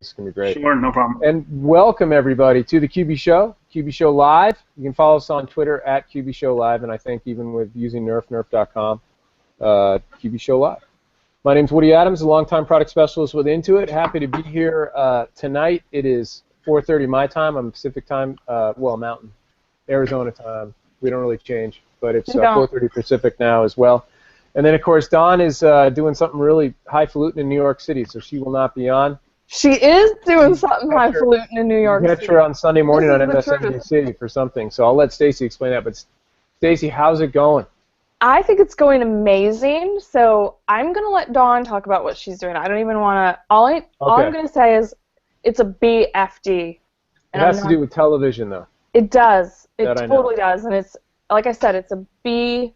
This is going to be great. Sure, no problem. And welcome, everybody, to the QB Show, QB Show Live. You can follow us on Twitter at QB Show Live, and I think even with using nerf.com, QB Show Live. My name's Woody Adams, a longtime product specialist with Intuit. Happy to be here tonight. It is 4:30 my time. I'm Pacific time, well, Mountain, Arizona time. We don't really change, but it's 4:30 Pacific now as well. And then, of course, Dawn is doing something really highfalutin in New York City, so she will not be on. She is doing something highfalutin in New York City. Catch her on Sunday morning on MSNBC for something, so I'll let Stacy explain that. But Stacy, how's it going? I think it's going amazing, so I'm going to let Dawn talk about what she's doing. I don't even want to, all I'm going to say is it's a BFD. It has to do with television, though. It does. It totally does, and it's, like I said, it's a BFD,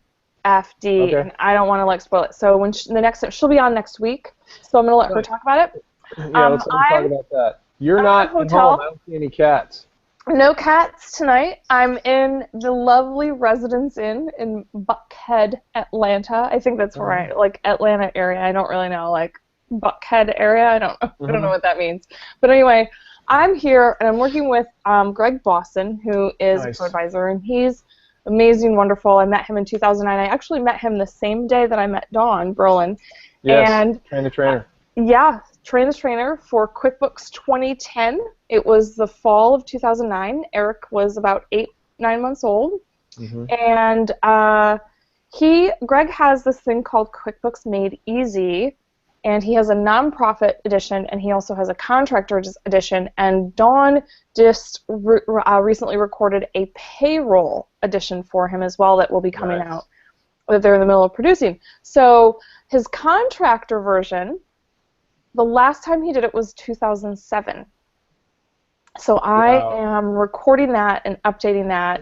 and I don't want to, like, spoil it. So when the next time, she'll be on next week, so I'm going to let her talk about it. Yeah, let's talk about that. You're not at home. I don't see any cats. No cats tonight. I'm in the lovely Residence Inn in Buckhead, Atlanta. I think that's right, like Atlanta area. I don't really know, like Buckhead area. I don't know what that means. But anyway, I'm here and I'm working with Greg Boston, who is a co-advisor, and he's amazing, wonderful. I met him in 2009. I actually met him the same day that I met Dawn Brolin. Yes, and train the trainer. Yeah, train the trainer for QuickBooks 2010. It was the fall of 2009. Eric was about 8-9 months old, and Greg has this thing called QuickBooks Made Easy, and he has a nonprofit edition, and he also has a contractor edition. And Dawn just recently recorded a payroll edition for him as well that will be coming out, that they're in the middle of producing. So his contractor version, the last time he did it was 2007. So I am recording that and updating that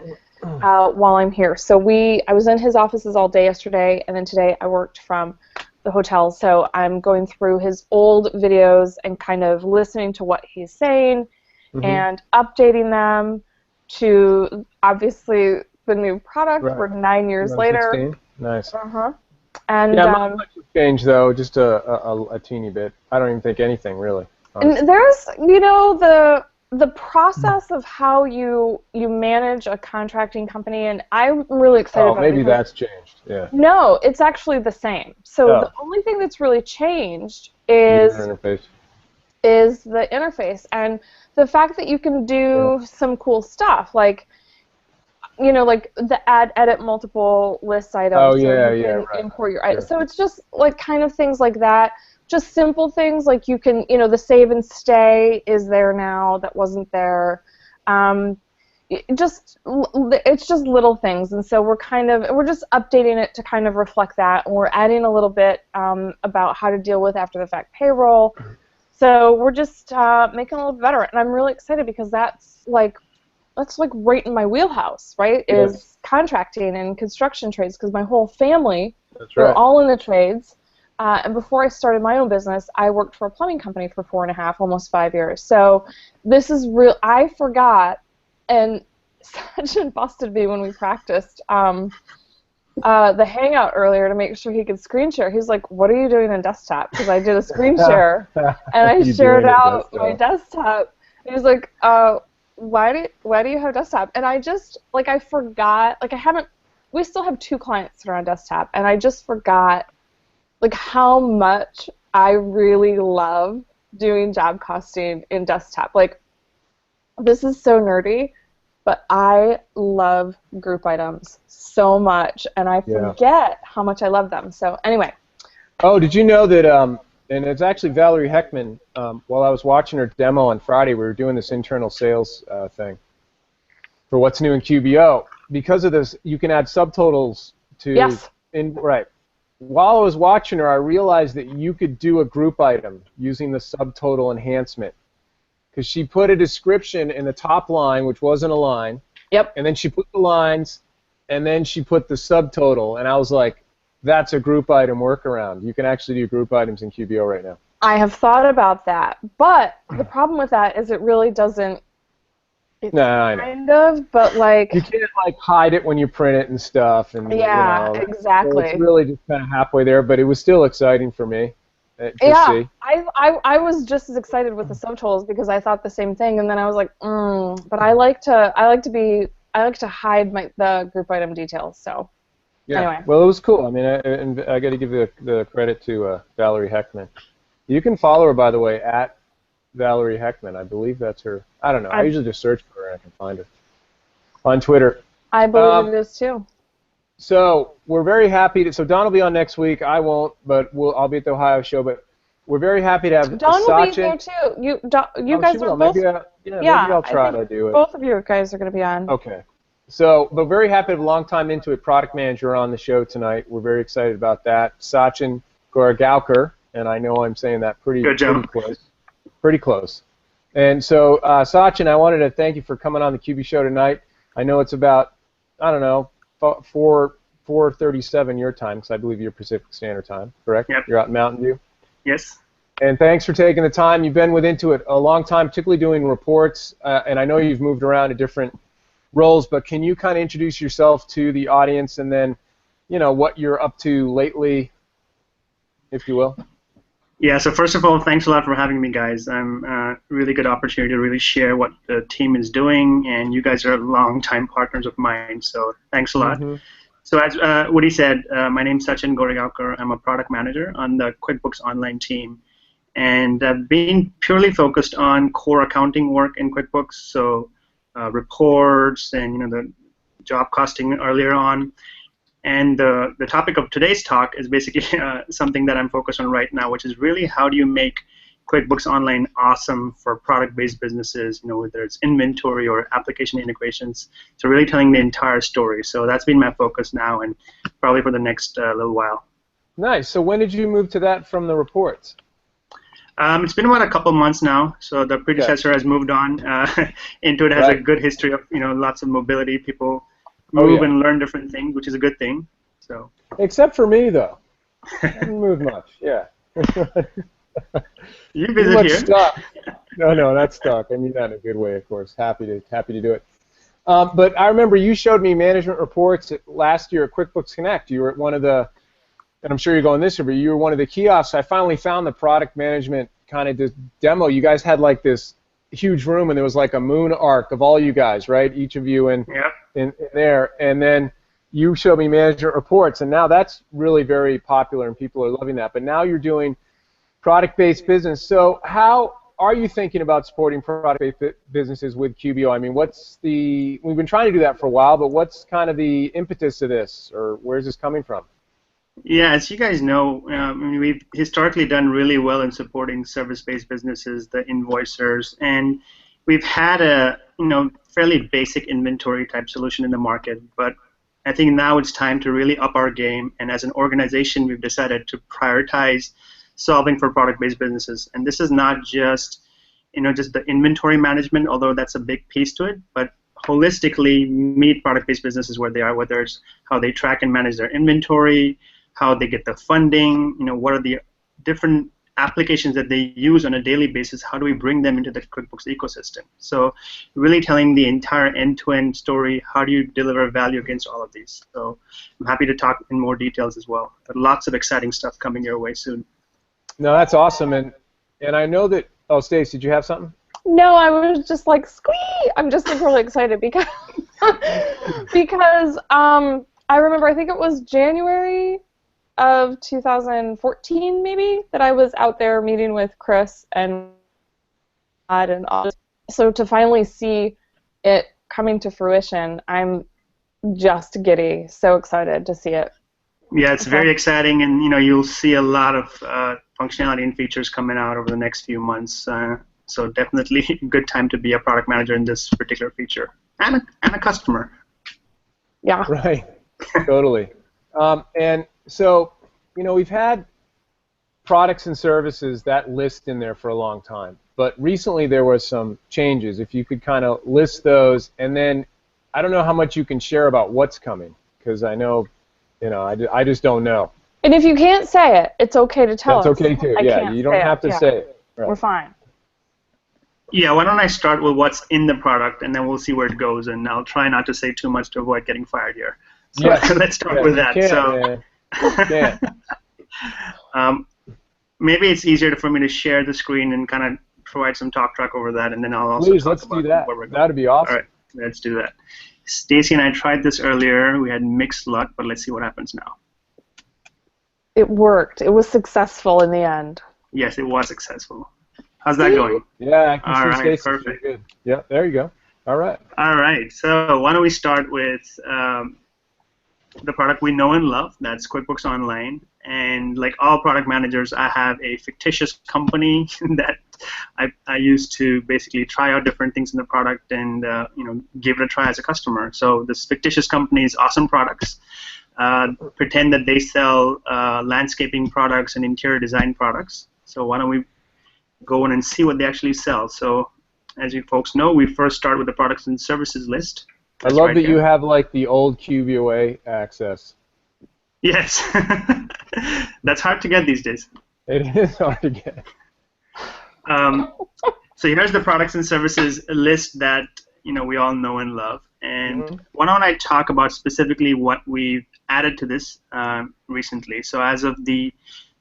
while I'm here. So I was in his offices all day yesterday, and then today I worked from the hotel. So I'm going through his old videos and kind of listening to what he's saying and updating them to, obviously, the new product. We're 9 years later. 16. Nice. And not much has changed, though, just a teeny bit. I don't even think anything, really. And there's, you know, the process of how you manage a contracting company, and I'm really excited about it. Oh, maybe that's changed, yeah. No, it's actually the same. So the only thing that's really changed is the interface, and the fact that you can do some cool stuff, like, you know, like the edit multiple list items. Import your items. So it's just like kind of things like that. Just simple things like you can, you know, the save and stay is there now that wasn't there. It's just little things, and so we're just updating it to kind of reflect that, and we're adding a little bit about how to deal with after the fact payroll. So we're just making it a little better, and I'm really excited because that's like right in my wheelhouse, right? Is contracting and construction trades, because my whole family, we're all in the trades. And before I started my own business, I worked for a plumbing company for 4.5, almost 5 years. So this is real. I forgot, and Sachin busted me when we practiced the Hangout earlier to make sure he could screen share. He's like, "What are you doing in desktop?" Because I did a screen share, and I shared out my desktop. And he was like, why do you have desktop? And I just, like, I forgot, like, we still have 2 clients that are on desktop, and I just forgot, like, how much I really love doing job costing in desktop. Like, this is so nerdy, but I love group items so much, and I forget how much I love them. So anyway. Oh, did you know that, and it's actually Valerie Heckman, while I was watching her demo on Friday, we were doing this internal sales thing for what's new in QBO. Because of this, you can add subtotals to... While I was watching her, I realized that you could do a group item using the subtotal enhancement. Because she put a description in the top line, which wasn't a line. And then she put the lines, and then she put the subtotal. And I was like, that's a group item workaround. You can actually do group items in QBO right now. I have thought about that. But the problem with that is it really doesn't... Kind of, but like... You can't, like, hide it when you print it and stuff. And, exactly. So it's really just kind of halfway there, but it was still exciting for me. see. I was just as excited with the subtotals because I thought the same thing, and then I was like, but I like to hide the group item details. So anyway. Well, it was cool. I mean, I got to give the credit to Valerie Heckman. You can follow her, by the way, at Valerie Heckman. I believe that's her. I don't know. I usually just search for her and I can find her on Twitter. I believe it is too. So we're very happy so Don will be on next week. I won't, but I'll be at the Ohio show. But we're very happy to have Don Sachin. will be there too. You guys are both. Maybe I'll try to do it. Both of you guys are going to be on. Okay. So, but very happy to have a long-time Intuit product manager on the show tonight. We're very excited about that. Sachin Goregaoker, and I know I'm saying that pretty close. Pretty close. And so, Sachin, I wanted to thank you for coming on the QB show tonight. I know it's about, I don't know, 4:37 your time, because I believe you're Pacific Standard Time, correct? Yep. You're out in Mountain View? Yes. And thanks for taking the time. You've been with Intuit a long time, particularly doing reports, and I know you've moved around to different roles, but can you kind of introduce yourself to the audience and then, what you're up to lately, if you will? Yeah, so first of all, thanks a lot for having me, guys. I'm a really good opportunity to really share what the team is doing, and you guys are longtime partners of mine, so thanks a lot. Mm-hmm. So as Woody said, my name's Sachin Goregaoker. I'm a product manager on the QuickBooks Online team, and I've been purely focused on core accounting work in QuickBooks, so reports and the job costing earlier on. And the topic of today's talk is basically something that I'm focused on right now, which is really how do you make QuickBooks Online awesome for product-based businesses, whether it's inventory or application integrations. So really telling the entire story. So that's been my focus now and probably for the next little while. Nice. So when did you move to that from the reports? It's been about a couple months now. So the predecessor has moved on. Intuit has a good history of lots of mobility. People move and learn different things, which is a good thing. So. Except for me, though. I haven't moved much. Yeah. You visit here. Stuck. No, not stuck. I mean that in a good way, of course. Happy to do it. But I remember you showed me management reports last year at QuickBooks Connect. You were at one of the, and I'm sure you're going this year, but you were one of the kiosks. I finally found the product management kind of demo. You guys had like this huge room, and there was like a moon arc of all you guys, right? Each of you in there, and then you showed me management reports, and now that's really very popular, and people are loving that. But now you're doing product-based business. So how are you thinking about supporting product-based businesses with QBO? I mean, we've been trying to do that for a while, but what's kind of the impetus to this, or where's this coming from? Yeah, as you guys know, we've historically done really well in supporting service-based businesses, the invoicers, and we've had a fairly basic inventory type solution in the market, but I think now it's time to really up our game, and as an organization, we've decided to prioritize solving for product-based businesses. And this is not just, just the inventory management, although that's a big piece to it, but holistically meet product-based businesses where they are, whether it's how they track and manage their inventory, how they get the funding, what are the different applications that they use on a daily basis, how do we bring them into the QuickBooks ecosystem? So really telling the entire end-to-end story, how do you deliver value against all of these? So I'm happy to talk in more details as well, but lots of exciting stuff coming your way soon. No, that's awesome, and I know that. Oh, Stace, did you have something? No, I was just like squee. I'm just like really excited because I remember I think it was January of 2014 maybe that I was out there meeting with Chris and all. So to finally see it coming to fruition, I'm just giddy. So excited to see it. Yeah, it's very exciting, and you'll see a lot of functionality and features coming out over the next few months. So definitely a good time to be a product manager in this particular feature and a customer. Yeah. Right. Totally. And so, we've had products and services that list in there for a long time, but recently there was some changes. If you could kind of list those, and then I don't know how much you can share about what's coming, because I know. I just don't know. And if you can't say it, it's okay to tell us. That's okay too. Yeah, you don't have to say it. Right. We're fine. Yeah, why don't I start with what's in the product, and then we'll see where it goes, and I'll try not to say too much to avoid getting fired here. So let's start with that. maybe it's easier for me to share the screen and kind of provide some talk track over that, and then I'll also Please, talk let's about do that. where we're going. That'd be awesome. All right, let's do that. Stacy and I tried this earlier. We had mixed luck, but let's see what happens now. It worked. It was successful in the end. Yes, it was successful. How's that going? Yeah, I can All see right, Stacy. perfect. Good. Yeah, there you go. All right. All right, so why don't we start with the product we know and love, that's QuickBooks Online. And like all product managers, I have a fictitious company that I use to basically try out different things in the product and give it a try as a customer. So this fictitious company is Awesome Products. Pretend that they sell landscaping products and interior design products. So why don't we go in and see what they actually sell. So as you folks know, we first start with the products and services list. I love that you have like the old QBOA access. Yes. That's hard to get these days. It is hard to get. So here's the products and services list that we all know and love. And why don't I talk about specifically what we've added to this recently. So as of the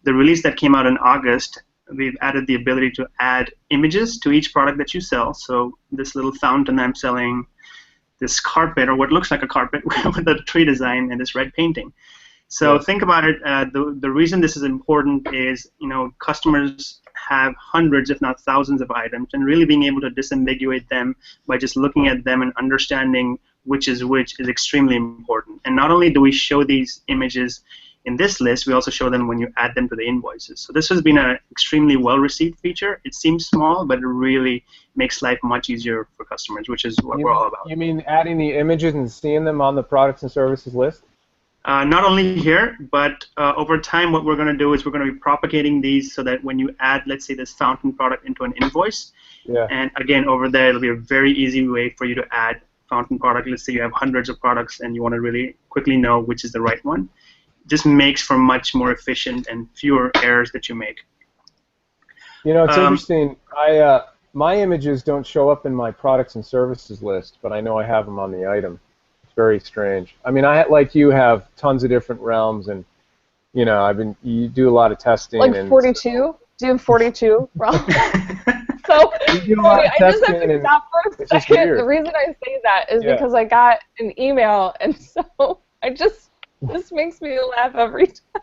release that came out in August, we've added the ability to add images to each product that you sell. So this little fountain I'm selling, this carpet, or what looks like a carpet with a tree design and this red painting. So think about it. The reason this is important is, customers have hundreds, if not thousands, of items, and really being able to disambiguate them by just looking at them and understanding which is extremely important. And not only do we show these images in this list, we also show them when you add them to the invoices. So this has been an extremely well-received feature. It seems small, but it really makes life much easier for customers, which is what we're all about. You mean adding the images and seeing them on the products and services list? Not only here, but over time, what we're going to do is we're going to be propagating these so that when you add, let's say, this fountain product into an invoice, and again, over there, it'll be a very easy way for you to add fountain product. Let's say you have hundreds of products and you want to really quickly know which is the right one. Just makes for much more efficient and fewer errors that you make. It's interesting. My images don't show up in my products and services list, but I know I have them on the item. It's very strange. I mean, like you have tons of different realms, and you do a lot of testing. Like 42? Do you have 42 realms? So I just have to stop for a second. The reason I say that is because I got an email, and so this makes me laugh every time.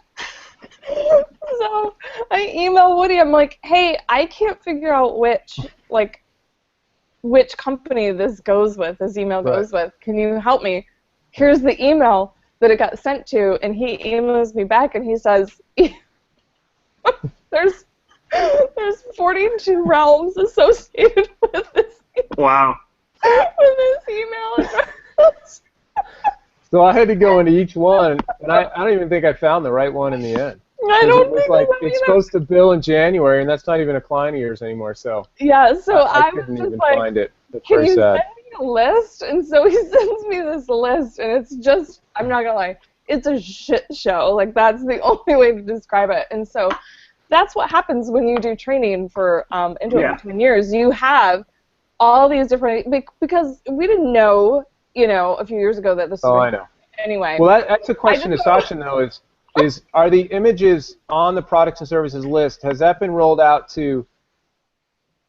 So I email Woody. I'm like, hey, I can't figure out which company this email goes with. Can you help me? Here's the email that it got sent to, and he emails me back, and he says, there's 42 realms associated with this. Wow. With this email address. So I had to go into each one, and I don't even think I found the right one in the end. I don't think it's supposed to bill in January, and that's not even a client of yours anymore. So I couldn't even like, find it. That's can very you sad. send me a list? And so he sends me this list, and it's just, I'm not gonna lie, it's a shit show. Like, that's the only way to describe it. And so that's what happens when you do training for Intuit for 10 years. You have all these different, because we didn't know, a few years ago that this was. I know. Anyway. Well, that's a question to Sachin, though, is are the images on the products and services list, has that been rolled out to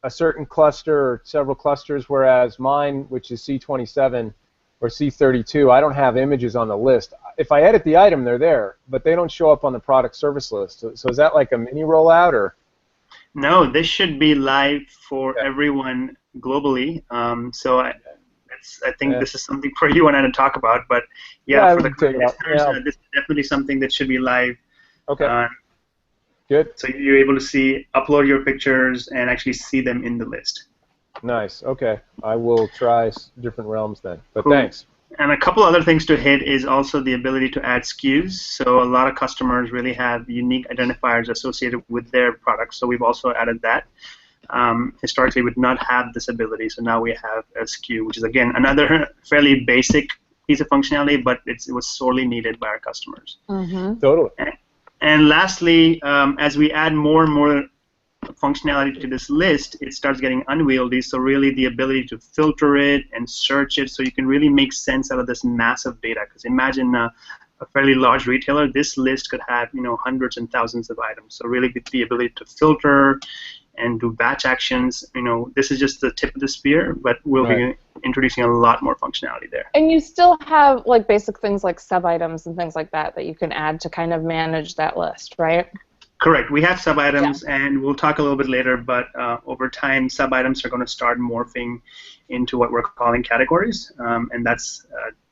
a certain cluster or several clusters, whereas mine, which is C27 or C32, I don't have images on the list. If I edit the item, they're there, but they don't show up on the product service list. So is that like a mini rollout, or? No, this should be live for everyone globally. I think this is something for you and I to talk about, but for the listeners, this is definitely something that should be live. Okay. Good. So you're able to upload your pictures and actually see them in the list. Nice. Okay. I will try different realms then. But thanks. And a couple other things to hit is also the ability to add SKUs. So a lot of customers really have unique identifiers associated with their products. So we've also added that. Historically, we did not have this ability, so now we have a SKU, which is, again, another fairly basic piece of functionality, but it was sorely needed by our customers. Mm-hmm. Totally. And lastly, as we add more and more functionality to this list, it starts getting unwieldy, so really the ability to filter it and search it so you can really make sense out of this massive data. Because imagine a a fairly large retailer, this list could have hundreds and thousands of items. So really the ability to filter and do batch actions, this is just the tip of the spear, but we'll be introducing a lot more functionality there. And you still have like basic things like sub items and things like that you can add to kind of manage that list, right? Correct. We have sub items, and we'll talk a little bit later, but over time, sub items are going to start morphing into what we're calling categories, and that's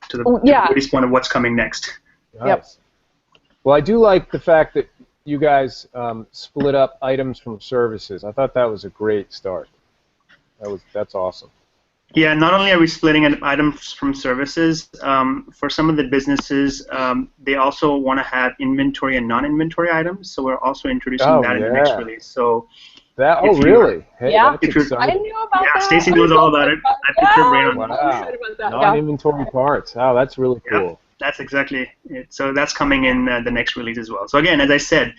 to Woody's point of what's coming next. Nice. Yep. Well, I do like the fact that you guys split up items from services. I thought that was a great start. That's awesome. Yeah, not only are we splitting items from services, for some of the businesses, they also want to have inventory and non-inventory items, so we're also introducing that in the next release. So really? Hey, I knew about that. Stacy knows all about it. I picked her brain on that. Non-inventory parts. Oh, that's really cool. Yeah, that's exactly it. So that's coming in the next release as well. So again, as I said,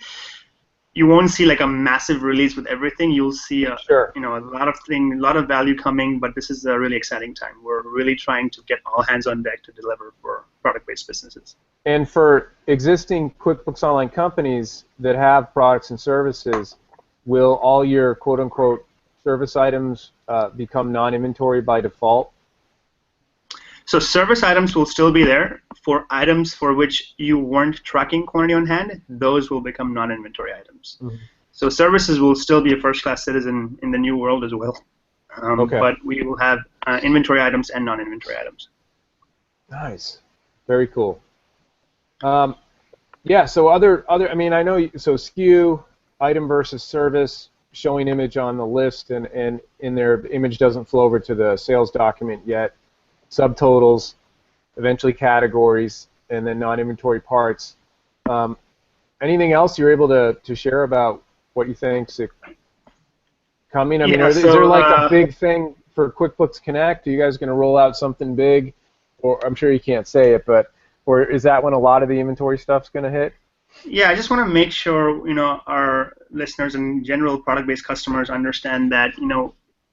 you won't see like a massive release with everything. You'll see a lot of value coming, but this is a really exciting time. We're really trying to get all hands on deck to deliver for product-based businesses. And for existing QuickBooks Online companies that have products and services, will all your quote-unquote service items become non-inventory by default? So service items will still be there. For items for which you weren't tracking quantity on hand, those will become non-inventory items. Mm-hmm. So services will still be a first-class citizen in the new world as well. But we will have inventory items and non-inventory items. Nice. Very cool. Yeah, so I mean, I know, so SKU, item versus service, showing image on the list, and in their image doesn't flow over to the sales document yet. Subtotals, eventually categories, and then non-inventory parts. Anything else you're able to share about what you think's coming? I mean, is there like a big thing for QuickBooks Connect? Are you guys going to roll out something big? Or I'm sure you can't say it, but or is that when a lot of the inventory stuff's going to hit? Yeah, I just want to make sure our listeners and general product-based customers understand that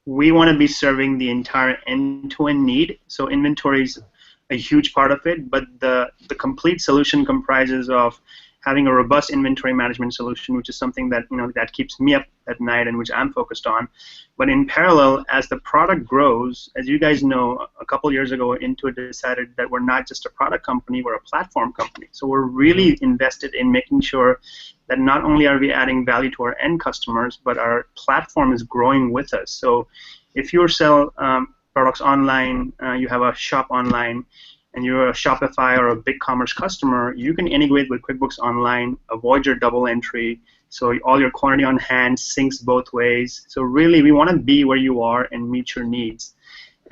we want to be serving the entire end-to-end need. So inventory is a huge part of it, but the complete solution comprises of having a robust inventory management solution, which is something that that keeps me up at night and which I'm focused on. But in parallel, as the product grows, as you guys know, a couple years ago, Intuit decided that we're not just a product company, we're a platform company. So we're really invested in making sure that not only are we adding value to our end customers, but our platform is growing with us. So if you sell products online, you have a shop online, and you're a Shopify or a BigCommerce customer, you can integrate with QuickBooks Online, avoid your double entry, so all your quantity on hand syncs both ways. So really, we want to be where you are and meet your needs.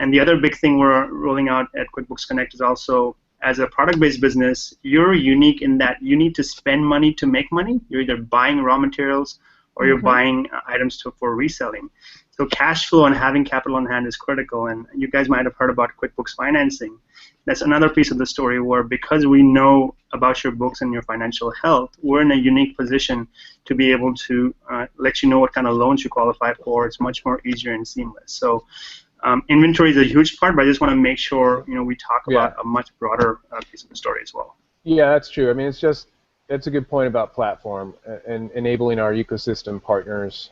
And the other big thing we're rolling out at QuickBooks Connect is also, as a product-based business, you're unique in that you need to spend money to make money. You're either buying raw materials or you're buying items for reselling. So cash flow and having capital on hand is critical, and you guys might have heard about QuickBooks Financing. That's another piece of the story where, because we know about your books and your financial health, we're in a unique position to be able to let you know what kind of loans you qualify for. It's much more easier and seamless. So inventory is a huge part, but I just want to make sure we talk about a much broader piece of the story as well. Yeah, that's true. I mean, it's a good point about platform and enabling our ecosystem partners.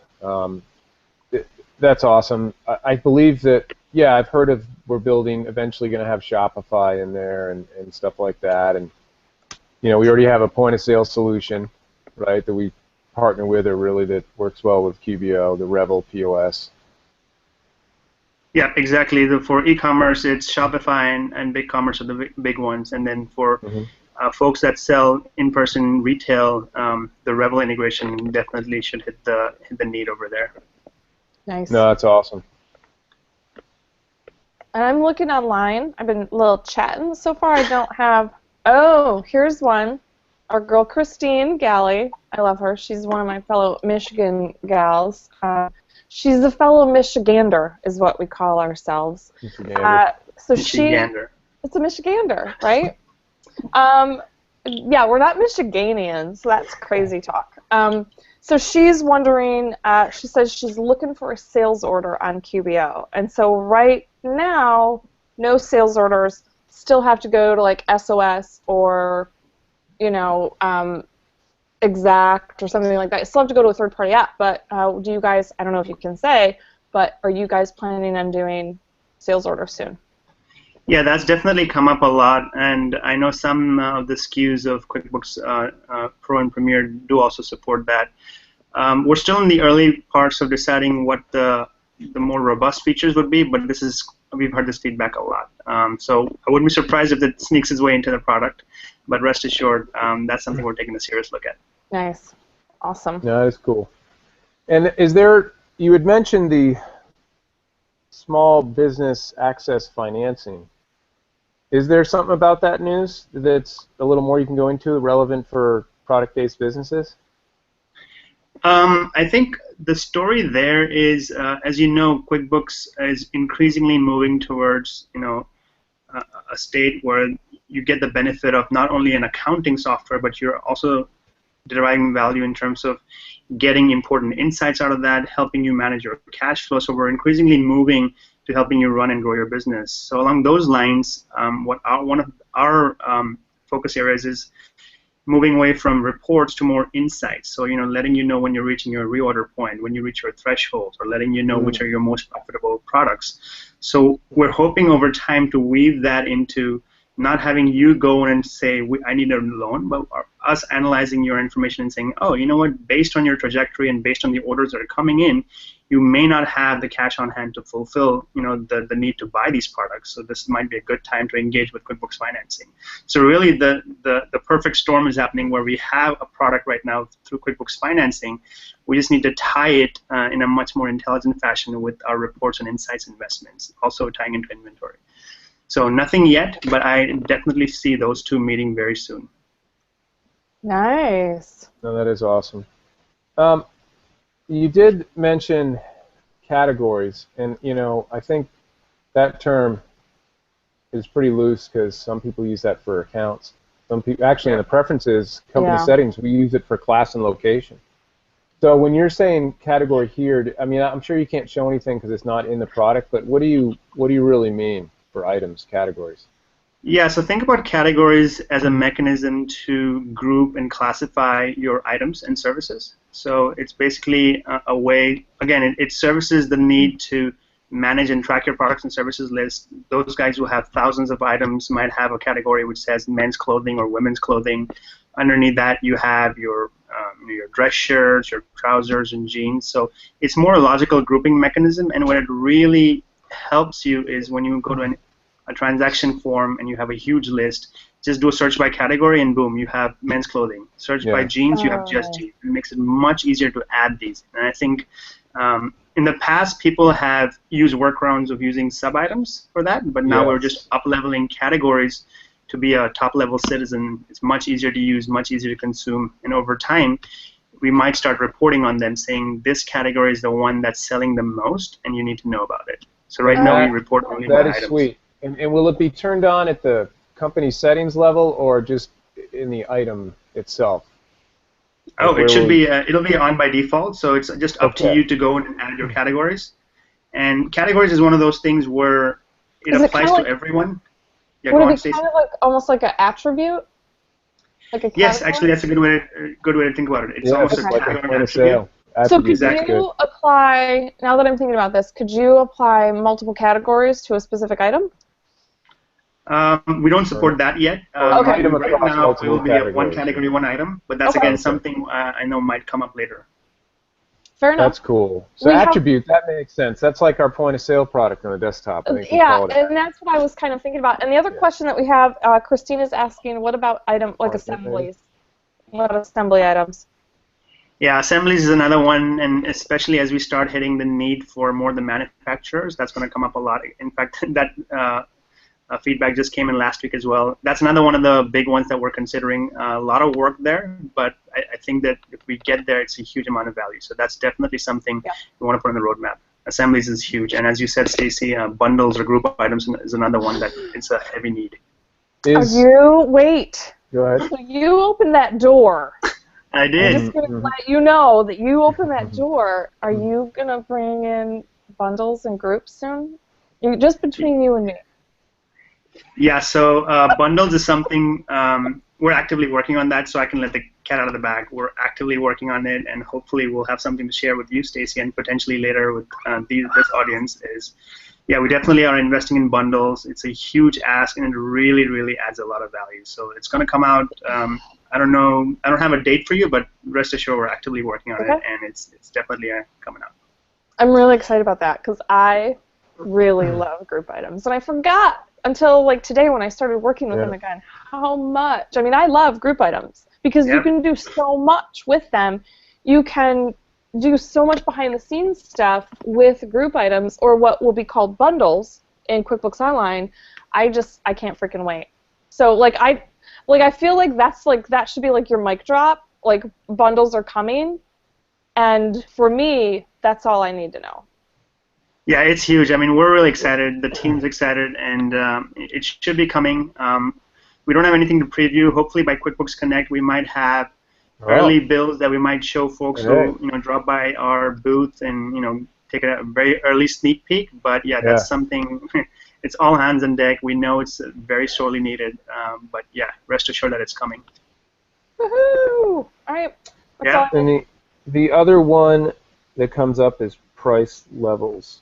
That's awesome. I believe that, I've heard of we're building, eventually going to have Shopify in there and stuff like that. And, we already have a point-of-sale solution, right, that we partner with, or really that works well with QBO, the Revel POS. Yeah, exactly. For e-commerce, it's Shopify and BigCommerce are the big ones. And then for folks that sell in-person retail, the Revel integration definitely should hit the need over there. Nice. No, that's awesome. And I'm looking online. I've been a little chatting. So far, I don't have... Oh, here's one. Our girl, Christine Galley. I love her. She's one of my fellow Michigan gals. She's a fellow Michigander, is what we call ourselves. Michigander. It's a Michigander, right? We're not Michiganians, so that's crazy talk. So she's wondering, she says she's looking for a sales order on QBO. And so right now, no sales orders, still have to go to like SOS or Exact or something like that. You still have to go to a third-party app, but do you guys, I don't know if you can say, but are you guys planning on doing sales orders soon? Yeah, that's definitely come up a lot, and I know some of the SKUs of QuickBooks Pro and Premier do also support that. We're still in the early parts of deciding what the more robust features would be, but we've heard this feedback a lot. So I wouldn't be surprised if it sneaks its way into the product, but rest assured, that's something we're taking a serious look at. Nice. Awesome. No, that is cool. And you had mentioned the small business access financing. Is there something about that news that's a little more you can go into relevant for product-based businesses? I think the story there is, as you know, QuickBooks is increasingly moving towards, a state where you get the benefit of not only an accounting software, but you're also deriving value in terms of getting important insights out of that, helping you manage your cash flow. So we're increasingly moving to helping you run and grow your business. So along those lines, one of our focus areas is moving away from reports to more insights. So, letting you know when you're reaching your reorder point, when you reach your threshold, or letting you know which are your most profitable products. So we're hoping over time to weave that into not having you go in and say, I need a loan, but us analyzing your information and saying, oh, you know what, based on your trajectory and based on the orders that are coming in, you may not have the cash on hand to fulfill, the need to buy these products. So this might be a good time to engage with QuickBooks Financing. So really the perfect storm is happening where we have a product right now through QuickBooks Financing. We just need to tie it in a much more intelligent fashion with our reports and insights investments, also tying into inventory. So nothing yet, but I definitely see those two meeting very soon. Nice. No, that is awesome. You did mention categories, and I think that term is pretty loose because some people use that for accounts. Some people actually in the preferences, company settings, we use it for class and location. So when you're saying category here, I mean, I'm sure you can't show anything because it's not in the product, but what do you really mean for items, categories? Yeah, so think about categories as a mechanism to group and classify your items and services. So it's basically a way, again, it services the need to manage and track your products and services list. Those guys who have thousands of items might have a category which says men's clothing or women's clothing. Underneath that, you have your dress shirts, your trousers, and jeans. So it's more a logical grouping mechanism, and what it really helps you is when you go to a transaction form and you have a huge list, just do a search by category and boom, you have men's clothing. Search by jeans, you have just jeans. It makes it much easier to add these. And I think in the past, people have used workarounds of using sub-items for that, but now we're just up-leveling categories to be a top-level citizen. It's much easier to use, much easier to consume, and over time, we might start reporting on them saying this category is the one that's selling the most, and you need to know about it. So right now, we report only by items. That is sweet. And will it be turned on at the company settings level or just in the item itself? Oh, it should be. It'll be on by default, so it's just up to you to go and add your categories. And categories is one of those things where it applies to everyone. Yeah, would it be kind of like almost like an attribute? Like a yes, actually, that's a good way to think about it. It's almost like a point of sale. So could you apply? Now that I'm thinking about this, could you apply multiple categories to a specific item? We don't support that yet. Okay. Right now, it will be a one category, one item, but that's again something I know might come up later. Fair enough. That's cool. So attribute, that makes sense. That's like our point of sale product on the desktop. Yeah, and that's what I was kind of thinking about. And the other question that we have, Christina's asking, what about assemblies? What assembly items? Yeah, assemblies is another one, and especially as we start hitting the need for more of the manufacturers, that's going to come up a lot. In fact, that feedback just came in last week as well. That's another one of the big ones that we're considering. A lot of work there, but I think that if we get there, it's a huge amount of value. So that's definitely something we want to put on the roadmap. Assemblies is huge, and as you said, Stacy, bundles or group items is another one that it's a heavy need. Wait. Go ahead. So you opened that door. I did. I'm just going to let you know that you opened that door. Are you going to bring in bundles and groups soon? Just between you and me. Yeah, so bundles is something we're actively working on that, so I can let the cat out of the bag. We're actively working on it, and hopefully we'll have something to share with you, Stacy, and potentially later with this audience. Yeah, we definitely are investing in bundles. It's a huge ask, and it really, really adds a lot of value. So it's going to come out. I don't know. I don't have a date for you, but rest assured we're actively working on it, and it's definitely coming out. I'm really excited about that because I really love group items, and I forgot until like today when I started working with them again how much. I mean, I love group items because you can do so much with them. You can do so much behind-the-scenes stuff with group items, or what will be called bundles in QuickBooks Online. I can't freaking wait. So I feel like that should be like your mic drop. Like, bundles are coming, and for me, that's all I need to know. Yeah, it's huge. I mean, we're really excited. The team's excited, and it should be coming. We don't have anything to preview. Hopefully, by QuickBooks Connect, we might have early builds that we might show folks who drop by our booth and take a very early sneak peek. But yeah, that's something. It's all hands on deck. We know it's very sorely needed. But yeah, rest assured that it's coming. Woohoo! All right. And the other one that comes up is price levels.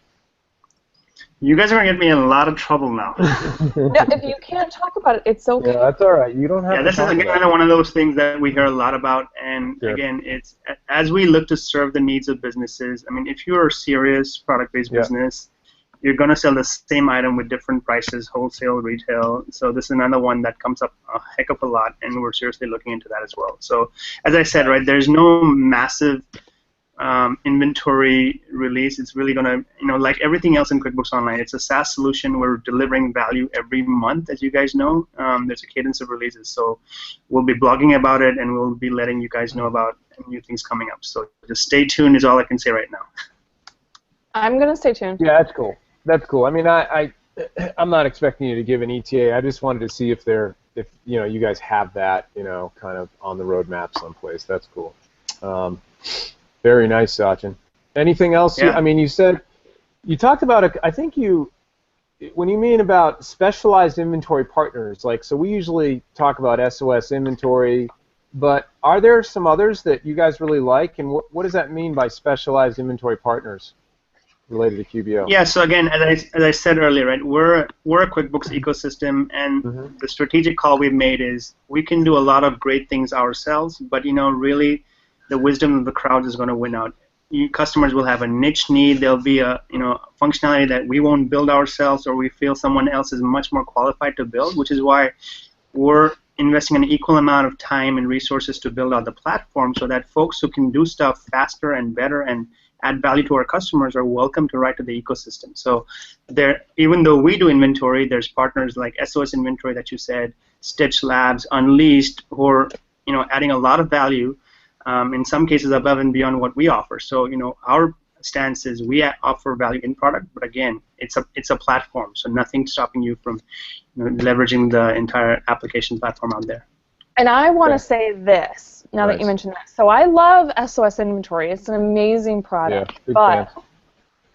You guys are going to get me in a lot of trouble now. No, if you can't talk about it, it's okay. Yeah, that's all right. You don't have to. Yeah, this is again one of those things that we hear a lot about, and again, it's as we look to serve the needs of businesses. I mean, if you're a serious product-based business, you're going to sell the same item with different prices, wholesale, retail. So this is another one that comes up a heck of a lot, and we're seriously looking into that as well. So as I said, right, there's no massive inventory release. It's really going to, like everything else in QuickBooks Online, it's a SaaS solution. We're delivering value every month, as you guys know. There's a cadence of releases. So we'll be blogging about it, and we'll be letting you guys know about new things coming up. So just stay tuned is all I can say right now. I'm going to stay tuned. Yeah, that's cool. That's cool. I mean, I'm not expecting you to give an ETA. I just wanted to see if you guys have that, kind of on the roadmap someplace. That's cool. Very nice, Sachin. Anything else? Yeah. I mean, you talked about I think when you mean about specialized inventory partners, so we usually talk about SOS inventory, but are there some others that you guys really like, and what does that mean by specialized inventory partners related to QBO? Yeah, so again, as I said earlier, right, we're a QuickBooks ecosystem, and the strategic call we've made is we can do a lot of great things ourselves, but really the wisdom of the crowd is going to win out. Customers will have a niche need. There'll be a functionality that we won't build ourselves, or we feel someone else is much more qualified to build, which is why we're investing an equal amount of time and resources to build out the platform so that folks who can do stuff faster and better and add value to our customers are welcome to write to the ecosystem. So even though we do inventory, there's partners like SOS Inventory that you said, Stitch Labs, Unleashed, who are adding a lot of value. In some cases above and beyond what we offer. So our stance is we offer value in product, but again, it's a platform, so nothing's stopping you from leveraging the entire application platform out there. And I want to say this now that you mentioned that. So I love SOS Inventory. It's an amazing product, but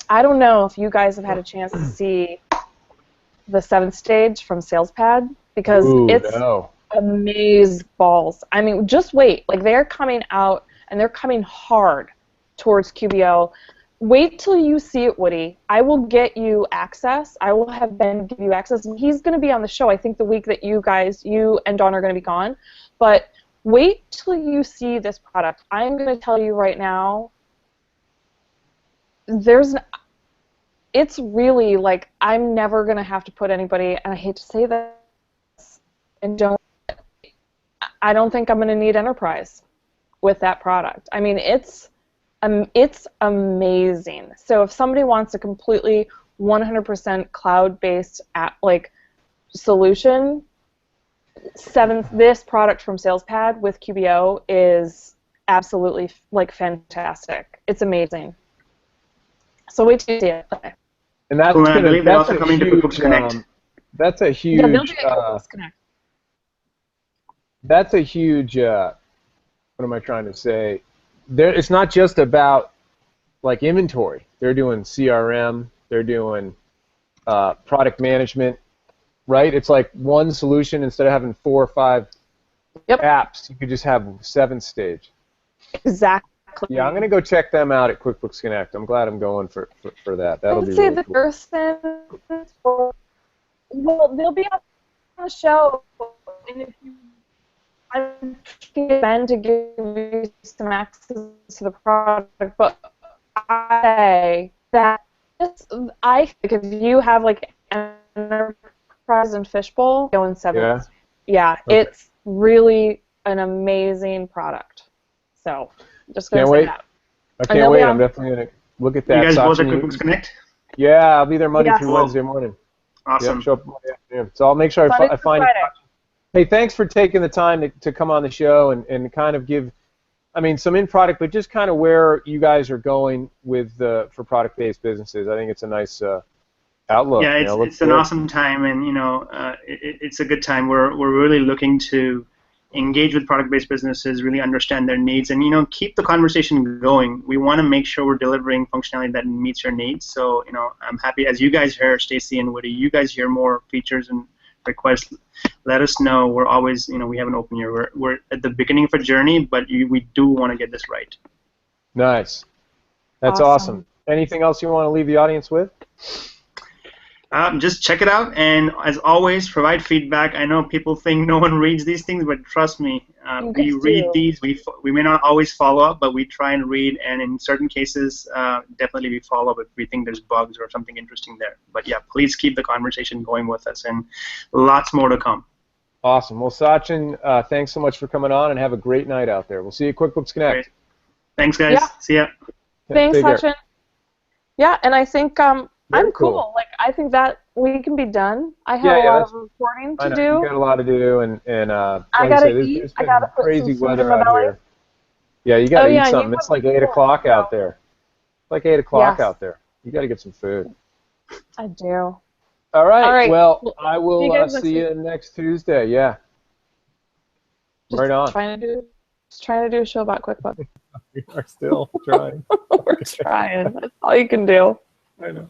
I don't know if you guys have had a chance to see the 7th stage from SalesPad, because it's amaze balls. I mean, just wait. They're coming out, and they're coming hard towards QBO. Wait till you see it, Woody. I will get you access. I will have Ben give you access. And he's going to be on the show, I think, the week that you and Dawn are going to be gone. But wait till you see this product. I'm going to tell you right now, it's really I'm never going to have to put anybody, and I hate to say this, I don't think I'm going to need enterprise with that product. I mean, it's amazing. So if somebody wants a completely 100% cloud-based app solution, this product from SalesPad with QBO is absolutely fantastic. It's amazing. So wait till you see it. And that's also coming to QuickBooks Connect. That's a huge. Yeah, they'll do QuickBooks Connect. That's a huge, what am I trying to say? It's not just about inventory. They're doing CRM. They're doing product management, right? It's one solution instead of having 4 or 5 apps, you could just have 7-stage. Exactly. Yeah, I'm going to go check them out at QuickBooks Connect. I'm glad I'm going for that. That'll be say really the cool. person, well, they'll be on the show, and if you I'm Ben to give you some access to the product, but I that I think if you have like Enterprise and Fishbowl, go in 7. Yeah, okay. It's really an amazing product. So just gonna can't say wait. that. I can't wait. I'm definitely gonna look at that. You guys both at Sachin, QuickBooks Connect? Yeah, I'll be there Monday Yes. through Wednesday morning. Awesome. Yep, show up Monday afternoon. So I'll make sure I find it. Hey, thanks for taking the time to come on the show and kind of give, I mean, some in product, but just kind of where you guys are going with for product-based businesses. I think it's a nice outlook. Yeah, it's an awesome time, and it's a good time. We're really looking to engage with product-based businesses, really understand their needs, and keep the conversation going. We want to make sure we're delivering functionality that meets your needs. So I'm happy as you guys hear, Stacy and Woody, you guys hear more features and requests. Let us know. We're always, we have an open ear. We're at the beginning of a journey, but we do want to get this right. Nice. That's awesome. Anything else you want to leave the audience with? Just check it out, and as always, provide feedback. I know people think no one reads these things, but trust me, we read these. We may not always follow up, but we try and read, and in certain cases, definitely we follow up if we think there's bugs or something interesting there. But yeah, please keep the conversation going with us, and lots more to come. Awesome. Well, Sachin, thanks so much for coming on, and have a great night out there. We'll see you at QuickBooks Connect. Great. Thanks, guys. Yeah. See ya. Thanks, Sachin. Yeah, and I think I'm cool. Cool. Like, I think that we can be done. I have a lot of reporting to do. You got a lot to do, and I gotta eat. There's I gotta put crazy some food weather in my out belly. here. Yeah, you gotta eat something. It's like 8 o'clock so. out there. It's like 8 o'clock out there. You gotta get some food. I do. All right. Well, I see will see you next Tuesday. Yeah. Right on. Trying to do a show about QuickBooks. We are still trying. We're trying. That's all you can do. I know.